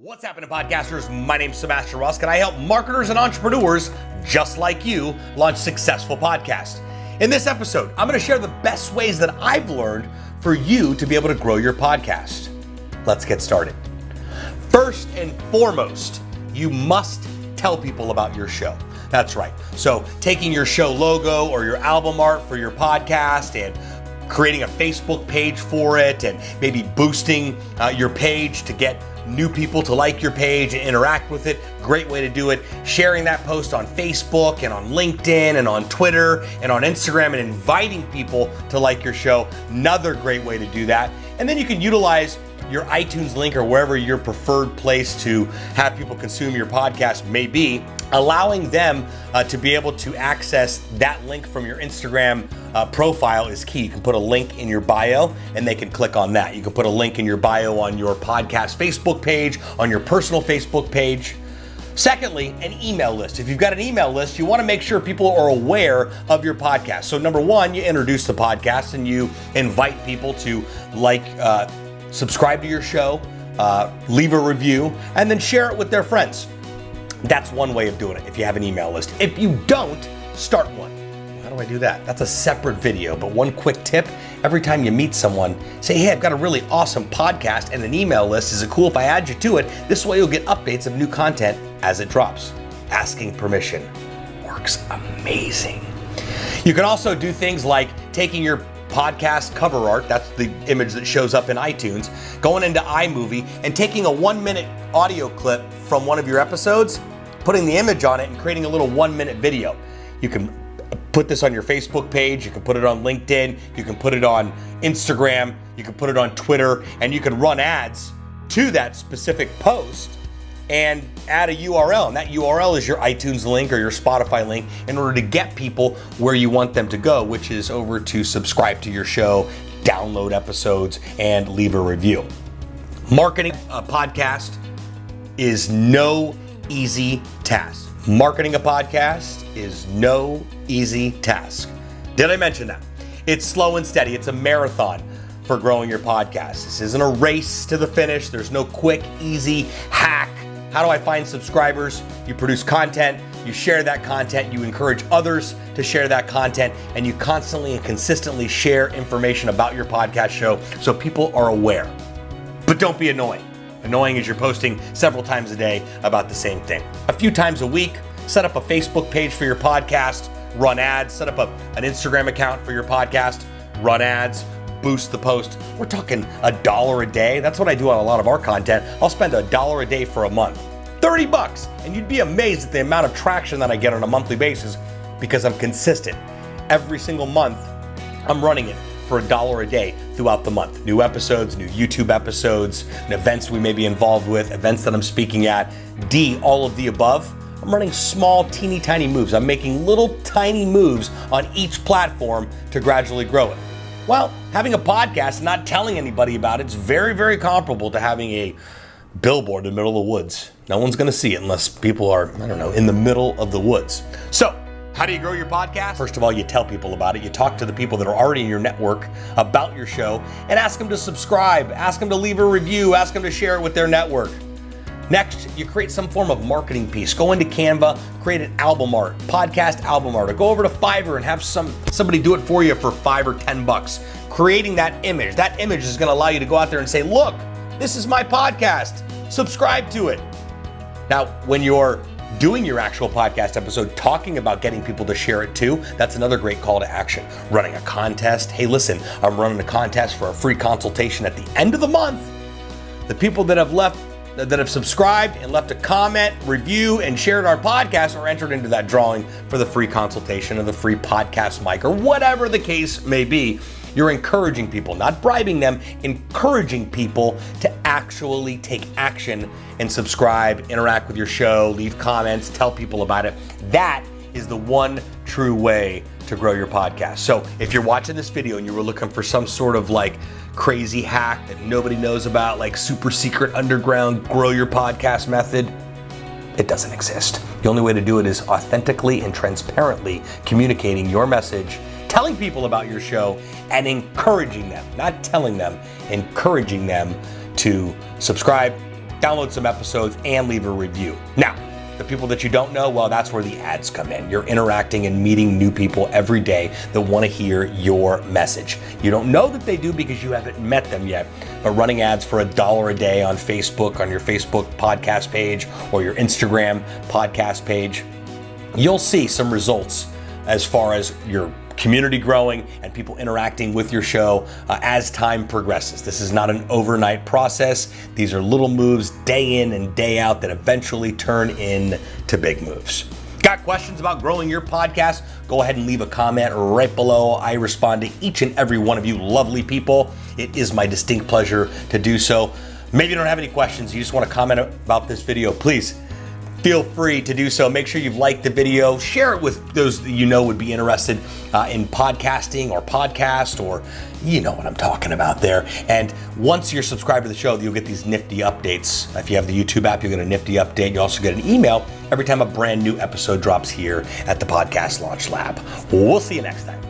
What's happening, podcasters? My name's Sebastian Rusk, and I help marketers and entrepreneurs just like you launch successful podcasts. In this episode, I'm going to share the best ways that I've learned for you to be able to grow your podcast. Let's get started. First and foremost, you must tell people about your show. That's right. So taking your show logo or your album art for your podcast and creating a Facebook page for it, and maybe boosting your page to get new people to like your page and interact with it. Great way to do it. Sharing that post on Facebook and on LinkedIn and on Twitter and on Instagram and inviting people to like your show. Another great way to do that. And then you can utilize your iTunes link or wherever your preferred place to have people consume your podcast may be, allowing them to be able to access that link from your Instagram profile is key. You can put a link in your bio and they can click on that. You can put a link in your bio on your podcast Facebook page, on your personal Facebook page. Secondly, an email list. If you've got an email list, you want to make sure people are aware of your podcast. So number one, you introduce the podcast and you invite people to subscribe to your show, leave a review, and then share it with their friends. That's one way of doing it if you have an email list. If you don't, start one. How do I do that? That's a separate video, but one quick tip: every time you meet someone, say, hey, I've got a really awesome podcast and an email list. Is it cool if I add you to it? This way you'll get updates of new content as it drops. Asking permission works amazing. You can also do things like taking your podcast cover art, that's the image that shows up in iTunes, going into iMovie and taking a 1-minute audio clip from one of your episodes, putting the image on it and creating a little 1-minute video. You can put this on your Facebook page, you can put it on LinkedIn, you can put it on Instagram, you can put it on Twitter, and you can run ads to that specific post and add a URL. And that URL is your iTunes link or your Spotify link in order to get people where you want them to go, which is over to subscribe to your show, download episodes, and leave a review. Marketing a podcast is no easy task. Marketing a podcast is no easy task. Did I mention that? It's slow and steady. It's a marathon for growing your podcast. This isn't a race to the finish. There's no quick, easy hack. How do I find subscribers? You produce content, you share that content, you encourage others to share that content, and you constantly and consistently share information about your podcast show so people are aware. But don't be annoying. Annoying is you're posting several times a day about the same thing. A few times a week, set up a Facebook page for your podcast, run ads, set up an Instagram account for your podcast, run ads, boost the post. We're talking $1 a day. That's what I do on a lot of our content. I'll spend $1 a day for a month. $30, and you'd be amazed at the amount of traction that I get on a monthly basis because I'm consistent. Every single month, I'm running it for $1 a day throughout the month. New episodes, new YouTube episodes, and events we may be involved with, events that I'm speaking at. All of the above. I'm running small, teeny tiny moves. I'm making little tiny moves on each platform to gradually grow it. Well, having a podcast and not telling anybody about it's very, very comparable to having a billboard in the middle of the woods. No one's going to see it unless people are, in the middle of the woods. So, how do you grow your podcast? First of all, you tell people about it. You talk to the people that are already in your network about your show and ask them to subscribe, ask them to leave a review, ask them to share it with their network. Next, you create some form of marketing piece. Go into Canva, create an album art, podcast album art, or go over to Fiverr and have somebody do it for you for $5 or $10. Creating that image. That image is going to allow you to go out there and say, look, this is my podcast. Subscribe to it. Now, when you're doing your actual podcast episode, talking about getting people to share it too, that's another great call to action. Running a contest. Hey, listen, I'm running a contest for a free consultation at the end of the month. The people that have subscribed and left a comment, review, and shared our podcast are entered into that drawing for the free consultation or the free podcast mic or whatever the case may be. You're encouraging people, not bribing them, encouraging people to actually take action and subscribe, interact with your show, leave comments, tell people about it. That is the one true way to grow your podcast. So if you're watching this video and you were looking for some sort of crazy hack that nobody knows about, like super secret underground grow your podcast method, it doesn't exist. The only way to do it is authentically and transparently communicating your message, telling people about your show, and encouraging them, not telling them, encouraging them to subscribe, download some episodes, and leave a review. Now, the people that you don't know, well, that's where the ads come in. You're interacting and meeting new people every day that want to hear your message. You don't know that they do because you haven't met them yet, but running ads for $1 a day on Facebook, on your Facebook podcast page or your Instagram podcast page, you'll see some results as far as your community growing and people interacting with your show as time progresses. This is not an overnight process. These are little moves day in and day out that eventually turn into big moves. Got questions about growing your podcast? Go ahead and leave a comment right below. I respond to each and every one of you lovely people. It is my distinct pleasure to do so. Maybe you don't have any questions. You just want to comment about this video. Please feel free to do so. Make sure you've liked the video. Share it with those that you know would be interested in podcasting or podcast, or you know what I'm talking about there. And once you're subscribed to the show, you'll get these nifty updates. If you have the YouTube app, you'll get a nifty update. You also get an email every time a brand new episode drops here at the Podcast Launch Lab. We'll see you next time.